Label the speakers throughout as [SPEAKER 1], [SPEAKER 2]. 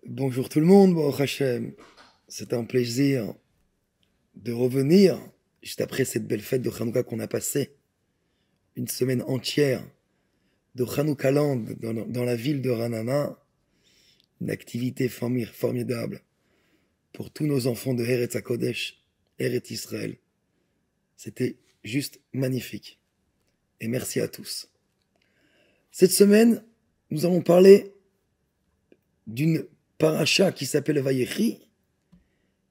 [SPEAKER 1] Bonjour tout le monde, Baruch Hashem. C'est un plaisir de revenir juste après cette belle fête de Hanouka qu'on a passée. Une semaine entière de Hanouka Land dans la ville de Ranana. Une activité formidable pour tous nos enfants de Eretz HaKodesh, Eretz Israël. C'était juste magnifique. Et merci à tous. Cette semaine, nous allons parler d'une paracha qui s'appelle Vayechi,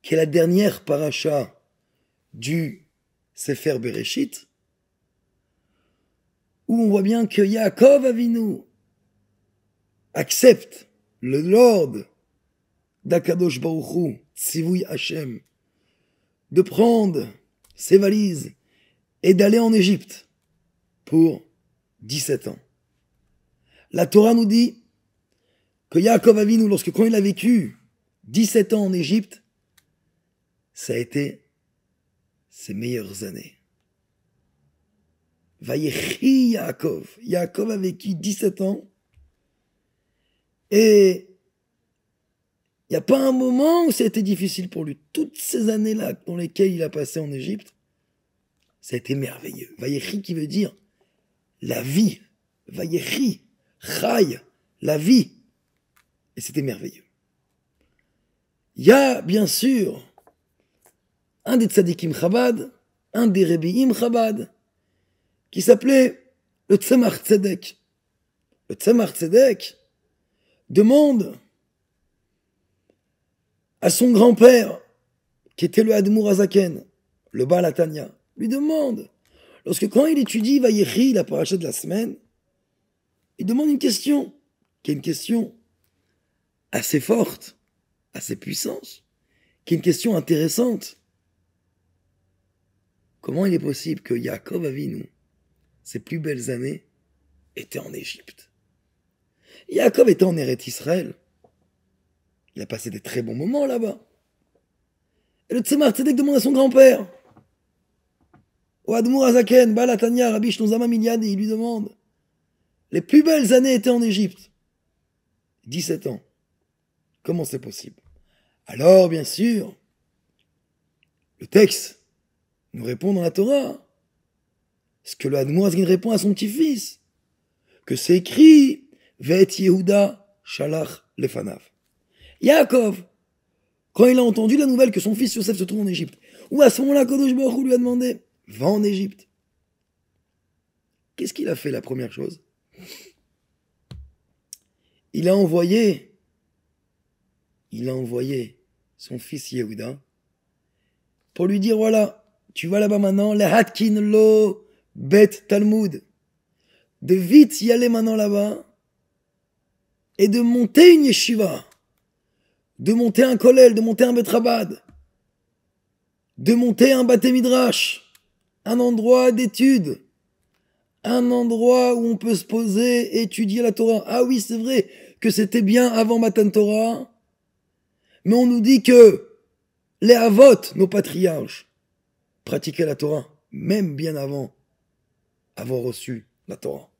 [SPEAKER 1] qui est la dernière paracha du Sefer Bereshit, où on voit bien que Yaakov Avinu accepte le Lord d'Akadosh Baruch Hu, Tzivui Hashem, de prendre ses valises et d'aller en Égypte pour 17 ans. La Torah nous dit que Yaakov Avinu, quand il a vécu 17 ans en Égypte, ça a été ses meilleures années. Vayechi Yaakov. Yaakov a vécu 17 ans et il n'y a pas un moment où ça a été difficile pour lui. Toutes ces années-là dans lesquelles il a passé en Égypte, ça a été merveilleux. Vayechi qui veut dire la vie. Vayechi, Chai, la vie. Et c'était merveilleux. Il y a bien sûr un des tzadikim Chabad, un des Rebbeim Chabad, qui s'appelait le Tzemach Tzedek. Le Tzemach Tzedek demande à son grand-père, qui était le Admour Azaken, le Baal Hatanya, lui demande, quand il étudie Vayechi, la paracha de la semaine, il demande une question, qui est une question assez forte, assez puissante, qui est une question intéressante. Comment il est possible que Yaakov Avinu, ses plus belles années, étaient en Égypte? Yaakov était en Eretz Israël. Il a passé des très bons moments là-bas. Et le Tzemach Tzedek demande à son grand-père, au Admour Azaken, Baal Hatanya, Rabbi Shlomo Zalman Milyadi, il lui demande, les plus belles années étaient en Égypte. 17 ans. Comment c'est possible? Alors, bien sûr, le texte nous répond dans la Torah, ce que le Admour Azaken répond à son petit-fils, que c'est écrit, Vet Yehuda Shalach Lefanav. Yaakov, quand il a entendu la nouvelle que son fils Yosef se trouve en Égypte, ou à ce moment-là, Kadosh Baruch Hu lui a demandé, va en Égypte. Qu'est-ce qu'il a fait la première chose? Il a envoyé son fils Yehuda pour lui dire, voilà, tu vas là-bas maintenant, le Hatkin Lo Bet Talmud, de vite y aller maintenant là-bas, et de monter une yeshiva, de monter un kollel, de monter un betrabad, de monter un baté midrash, un endroit d'étude, un endroit où on peut se poser et étudier la Torah. Ah oui, c'est vrai que c'était bien avant Matan Torah, mais on nous dit que les Avot, nos patriarches, pratiquaient la Torah, même bien avant avoir reçu la Torah.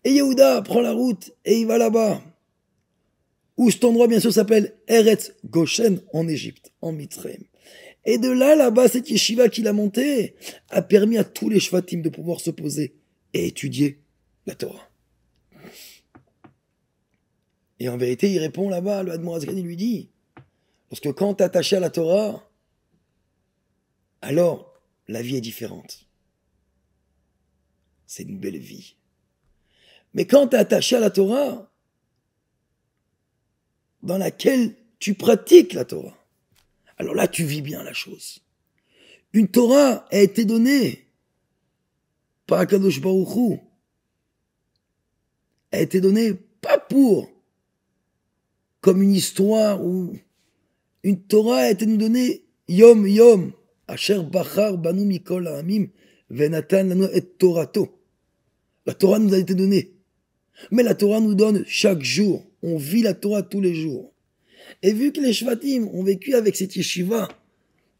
[SPEAKER 1] Et Yehuda prend la route et il va là-bas, où cet endroit bien sûr s'appelle Eretz Goshen en Égypte, en Mitzrayim. Et de là-bas, cette yeshiva qu'il a montée a permis à tous les shvatim de pouvoir se poser et étudier la Torah. Et en vérité, il répond là-bas, le Admour Azaken, il lui dit, parce que quand tu es attaché à la Torah, alors la vie est différente. C'est une belle vie. Mais quand tu es attaché à la Torah, dans laquelle tu pratiques la Torah, alors là, tu vis bien la chose. Une Torah a été donnée par Akadosh Baruch Hu. A été donnée pas comme une histoire ou une Torah a été nous donnée Yom Yom, Asher Bachar Banu Mikol Ha'amim Venatan Lanu et Torato. La Torah nous a été donnée. Mais la Torah nous donne chaque jour. On vit la Torah tous les jours. Et vu que les Shvatim ont vécu avec cette yeshiva,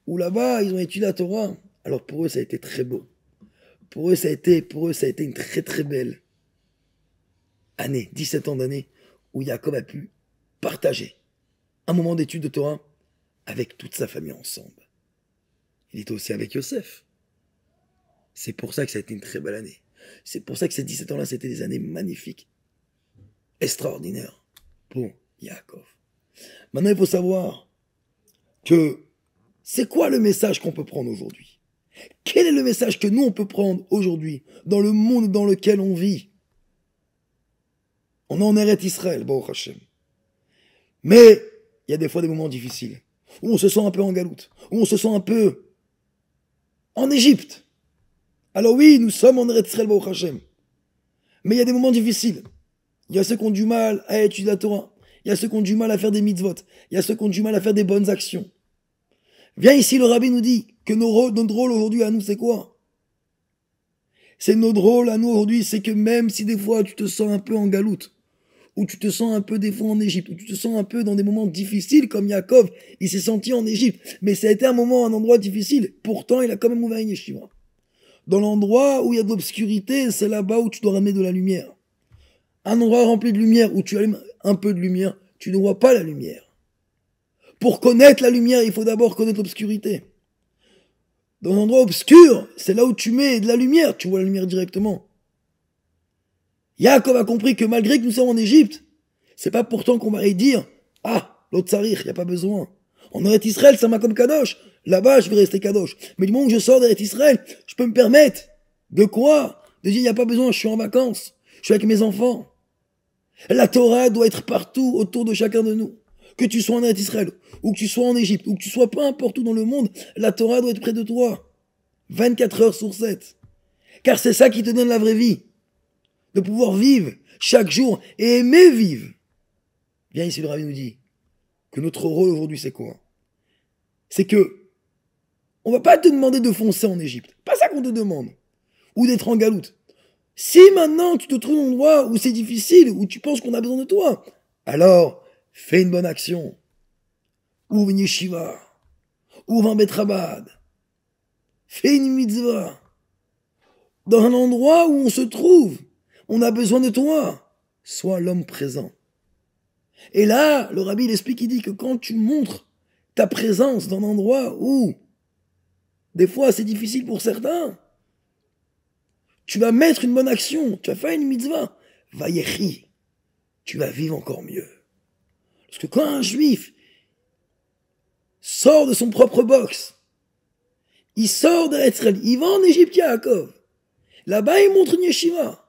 [SPEAKER 1] où là-bas, ils ont étudié la Torah, alors pour eux, ça a été très beau. Pour eux, ça a été une très très belle année, 17 ans d'année, où Yaakov a pu partager un moment d'étude de Torah avec toute sa famille ensemble. Il était aussi avec Yosef. C'est pour ça que ça a été une très belle année. C'est pour ça que ces 17 ans-là, c'était des années magnifiques, extraordinaires pour Yaakov. Maintenant, il faut savoir que c'est quoi le message qu'on peut prendre aujourd'hui? Quel est le message que nous, on peut prendre aujourd'hui dans le monde dans lequel on vit? On est en Eretz Israël, Baruch Hashem. Mais il y a des fois des moments difficiles, où on se sent un peu en galoute, où on se sent un peu en Égypte. Alors oui, nous sommes en Eretz Israël, Baruch Hashem. Mais il y a des moments difficiles. Il y a ceux qui ont du mal à étudier la Torah. Il y a ceux qui ont du mal à faire des mitzvot. Il y a ceux qui ont du mal à faire des bonnes actions. Viens ici, le rabbi nous dit que notre rôle aujourd'hui à nous, c'est quoi? C'est notre rôle à nous aujourd'hui, c'est que même si des fois tu te sens un peu en galoute, ou tu te sens un peu des fois en Égypte, ou tu te sens un peu dans des moments difficiles, comme Yaakov, il s'est senti en Égypte, mais ça a été un endroit difficile, pourtant il a quand même ouvert une yeshiva. Dans l'endroit où il y a de l'obscurité, c'est là-bas où tu dois ramener de la lumière. Un endroit rempli de lumière, où tu allumes un peu de lumière, tu ne vois pas la lumière. Pour connaître la lumière, il faut d'abord connaître l'obscurité. Dans un endroit obscur, c'est là où tu mets de la lumière, tu vois la lumière directement. Yaakov a compris que malgré que nous sommes en Égypte, c'est pas pourtant qu'on va y dire « Ah, l'autre Tsarir, il n'y a pas besoin. En Eretz Israël, ça m'a comme Kadosh. Là-bas, je vais rester Kadosh. Mais du moment où je sors d'Eretz Israël, je peux me permettre de quoi? De dire « Il n'y a pas besoin, je suis en vacances. Je suis avec mes enfants. » La Torah doit être partout autour de chacun de nous. Que tu sois en Eretz Israël, ou que tu sois en Égypte, ou que tu sois peu importe où dans le monde, la Torah doit être près de toi. 24 heures sur 7. Car c'est ça qui te donne la vraie vie. De pouvoir vivre chaque jour et aimer vivre. Bien ici, le Rabbi nous dit que notre rôle aujourd'hui, c'est quoi? C'est que on va pas te demander de foncer en Égypte. Pas ça qu'on te demande. Ou d'être en galoute. Si maintenant tu te trouves dans un endroit où c'est difficile, où tu penses qu'on a besoin de toi, alors fais une bonne action. Ouvre une yeshiva. Ouvre un betrabad. Fais une mitzvah. Dans un endroit où on se trouve, on a besoin de toi. Sois l'homme présent. Et là, le rabbi il explique, il dit que quand tu montres ta présence dans un endroit où, des fois c'est difficile pour certains, tu vas mettre une bonne action, tu vas faire une mitzvah, vayechi, tu vas vivre encore mieux. Parce que quand un juif sort de son propre box, il sort d'Israël, il va en Égypte, Yaakov, là-bas il montre une yeshiva.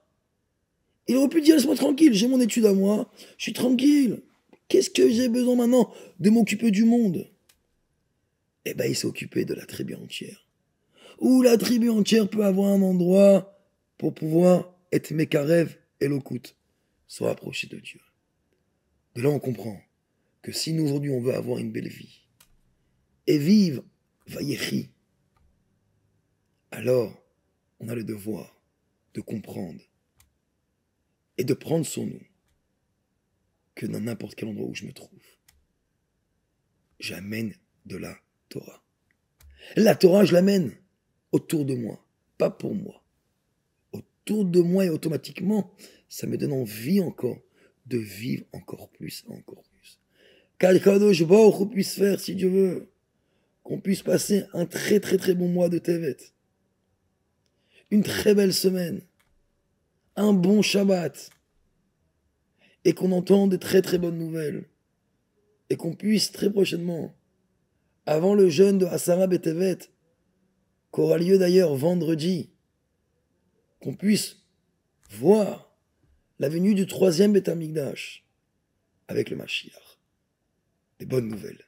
[SPEAKER 1] Il aurait pu dire, laisse-moi tranquille, j'ai mon étude à moi, je suis tranquille. Qu'est-ce que j'ai besoin maintenant de m'occuper du monde? Eh ben, il s'est occupé de la tribu entière. Où la tribu entière peut avoir un endroit pour pouvoir être Mekarev et Lokut, se rapprocher de Dieu. De là, on comprend que si nous, aujourd'hui, on veut avoir une belle vie et vivre Vayechi, alors on a le devoir de comprendre et de prendre sur nous que dans n'importe quel endroit où je me trouve, j'amène de la Torah. La Torah, je l'amène autour de moi, pas pour moi. Autour de moi et automatiquement, ça me donne envie encore de vivre encore plus, encore plus. Qu'Akadosh Baruch Hu puisse faire, si Dieu veut, qu'on puisse passer un très très très bon mois de Tevet, une très belle semaine, un bon Shabbat, et qu'on entende des très très bonnes nouvelles, et qu'on puisse très prochainement, avant le jeûne de Asara Betevet, qu'aura lieu d'ailleurs vendredi, qu'on puisse voir la venue du 3e Beth Amikdash avec le Mashiach. Des bonnes nouvelles.